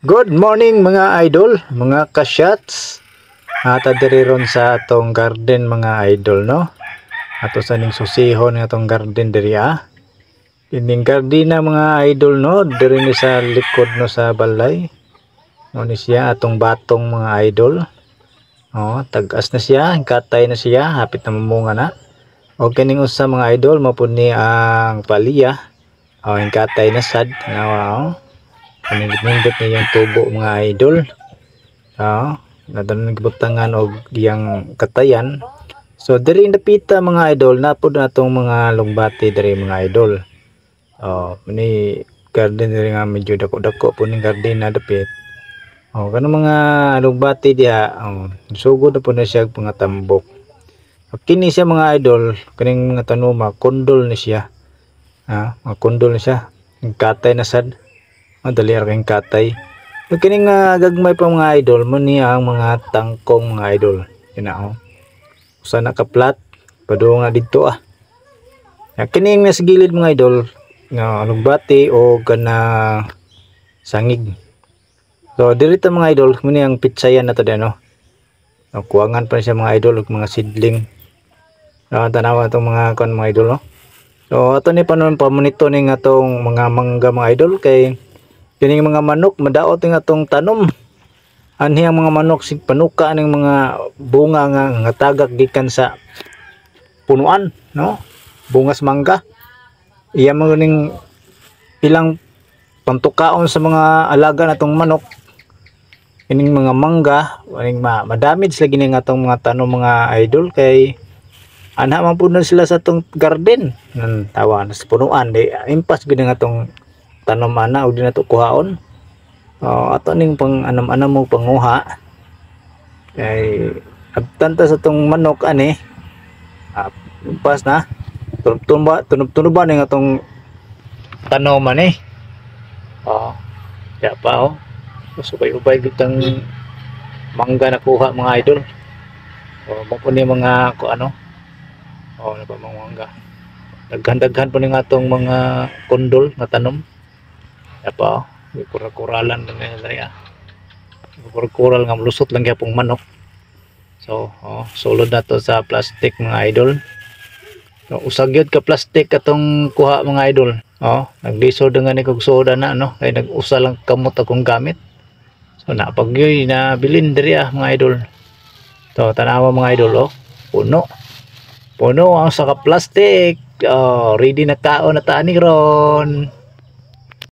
Good morning mga idol, mga ka-shots. Diri ron sa atong garden mga idol no. Ato sa ning susihon nga atong garden diri Ining garden na mga idol no, diri ni sa likod no sa balay. No ni siya atong batong mga idol. Oh, tag-as na siya, katay na siya, hapit na mamunga na. O kining usa mga idol mapud ni ang palya. Oh, ang katay na sad, nawa. Panindot niya yung tubo mga idol. Nadanon gibutangan og iyang katayan. So diri napita mga idol, napud natong mga lugbati diri mga idol. Ni garden diri nga medyo dako-dako po ning garden na dapit. Kanang mga lugbati diha, sugod na po na siya mga tambok. Kini siya mga idol, kaning nga tanuma, kondol ni siya. Kondol ni siya. Katay na sad. Dali ra kayong katay. Kining gagmay pa mga idol mo ni ang mga tangkong mga idol. Usa na ka plat pado nga didto kining nasa gilid mga idol nga lugbati o kana sangig. So diri ta mga idol mo ni ang pitsayan na to no. Kuwangan pa siya mga idol og mga seedling. Tanawa tong mga kon mga idol no. So ato ni panon pa monitor ning atong mga mangga mga idol kay kining mga manok madaot nga atong tanom. Anhi ang mga manok sig panuka ning mga bunga nga tagak gikan sa punuan no, bungas mangga. Iya mo ning ilang pantukaon sa mga alaga natong manok. Kining mga mangga waning madamage lagi ning atong mga tanom mga idol kay ana man pud sila sa atong garden nan tawa sa punuan di impas gid nga atong tanom ana og di na to kuhaon. Ato ning pang anam-anam mo panguha kay abtanta sa tong manok ani pas na tunob ning atong tanom ani. Ya pa subay-ubay gitang mangga na kuha mga idol. Mo po ni mga ano na ba mga mangga daghan-daghan po ning atong mga kondol nga tanom. Ya pa kural-kuralan na niya. Kural nga malusot lang gyapong manok. So, sulod na to sa plastic mga idol. So, usag yun ka plastic atong kuha mga idol. Naglisod nga ni kog soda na no, kay nag-usa lang kamot akong gamit. So, napagyoy na bilin diri mga idol. So, tanawa mga idol puno. Puno ang saka plastic. Ready na kaon na tani ron.